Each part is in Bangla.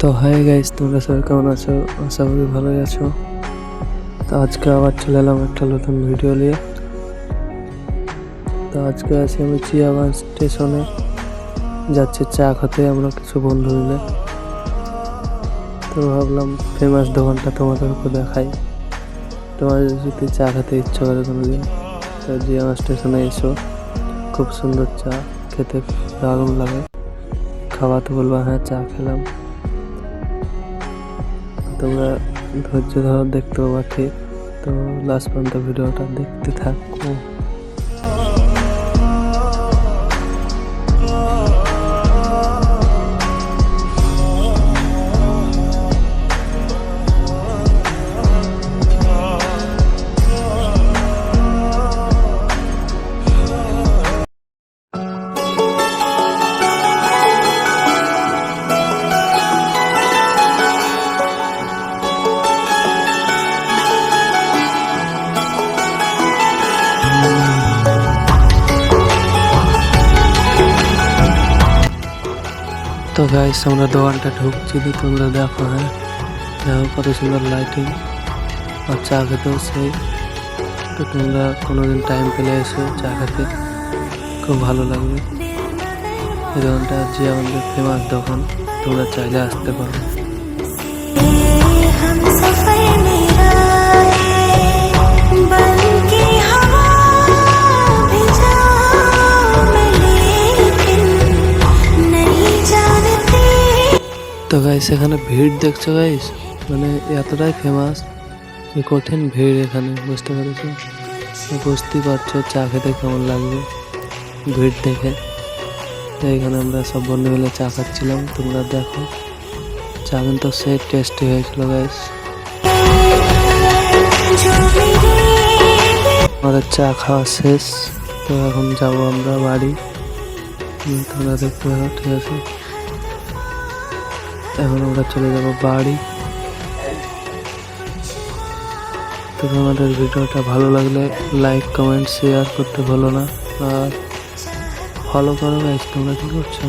তো হাই গাইস, তোমরা সবাই কেমন আছো? আশা করি ভালোই আছো। তো আজকে আবার চলে এলাম একটা নতুন ভিডিও নিয়ে। তো আজকে আছি আমি চিয়াবাগান স্টেশনে, যাচ্ছি চা খেতে আমরা কিছু বন্ধু মিলে। তো ভাবলাম ফেমাস দোকানটা তোমাদেরকে দেখাই, তোমাদের যদি চা খেতে ইচ্ছা করে কোনোদিন তো চিয়াবাগান স্টেশনে এসো। খুব সুন্দর চা, খেতে দারুণ লাগে। খাওয়াতে বলবা হ্যাঁ চা খেলাম। তোমরা ধৈর্য ধরো, দেখতে পাবা ঠিক। তো লাস্ট পর্যন্ত ভিডিওটা দেখতে থাকো। তো গাইস আমরা দোকানটা ঢুকছি, তো তোমরা দেখো। হ্যাঁ দেখো কত সুন্দর লাইটিং, আর চা খেতেও সেই। তো তোমরা কোনোদিন টাইম পেলে এসো চা খেতে, খুব ভালো লাগবে। এই দোকানটা যে আমাদের ফেমাস দোকান, তোমরা চাইলে আসতে পারো। তো গাইস এখানে ভিড় দেখছো গাইস, মানে এতটাই ফেমাস, কঠিন ভিড় এখানে, বুঝতে পেরেছো? বুঝতেই পারছো চা খেতে কেমন লাগবে ভিড় দেখে। তো এখানে আমরা সব বন্ধু মিলে চা খাচ্ছিলাম, তোমরা দেখো। চা কিন্তু সেই টেস্টি হয়েছিল গাইস। আমাদের চা খাওয়া শেষ, তো এখন যাবো আমরা বাড়ি। তোমরা দেখতে পাবো, ঠিক আছে? এখন আমরা চলে যাব বাড়ি। তো তোমাদের ভিডিওটা ভালো লাগলে লাইক কমেন্ট শেয়ার করতে ভুলো না, আর ফলো করো গাইস। তোমরা কি করছো?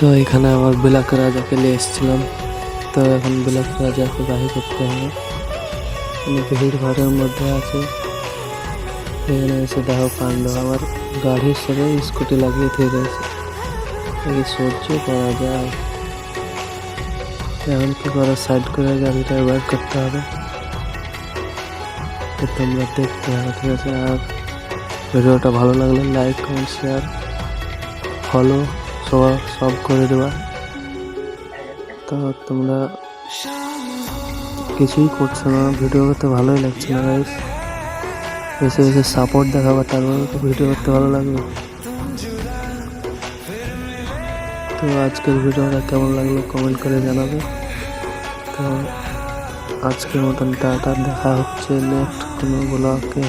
তো এখানে আমার বিলাক রাজাকে নিয়ে এসেছিলাম। তো এখন বিলাক রাজাকে বাহির করতে হবে, ভিড় ঘরের মধ্যে আছে। এখানে এসে দেখো কাণ্ড, আমার গাড়ির সাথে স্কুটি লাগিয়ে থেকে গেছে। এই সহ্য করা যায়? এখন কি করে সাইড করে গাড়িটা বের করতে হবে। তো তোমরা দেখতে হবে, ঠিক আছে? আর ভিডিওটা ভালো লাগলে লাইক কমেন্ট শেয়ার ফলো সব করে দেওয়া। তো তোমরা কিছুই করছো না, ভিডিও করতে ভালোই লাগছে না গাইস। বেশি বেশি সাপোর্ট দেখাবো, তারপরে তো ভিডিও করতে ভালো লাগবে। তো আজকের ভিডিওটা কেমন লাগলো কমেন্ট করে জানাবে। তো আজকের মতন টাটা, দেখা হচ্ছে নেক্সট কোনো ব্লগে।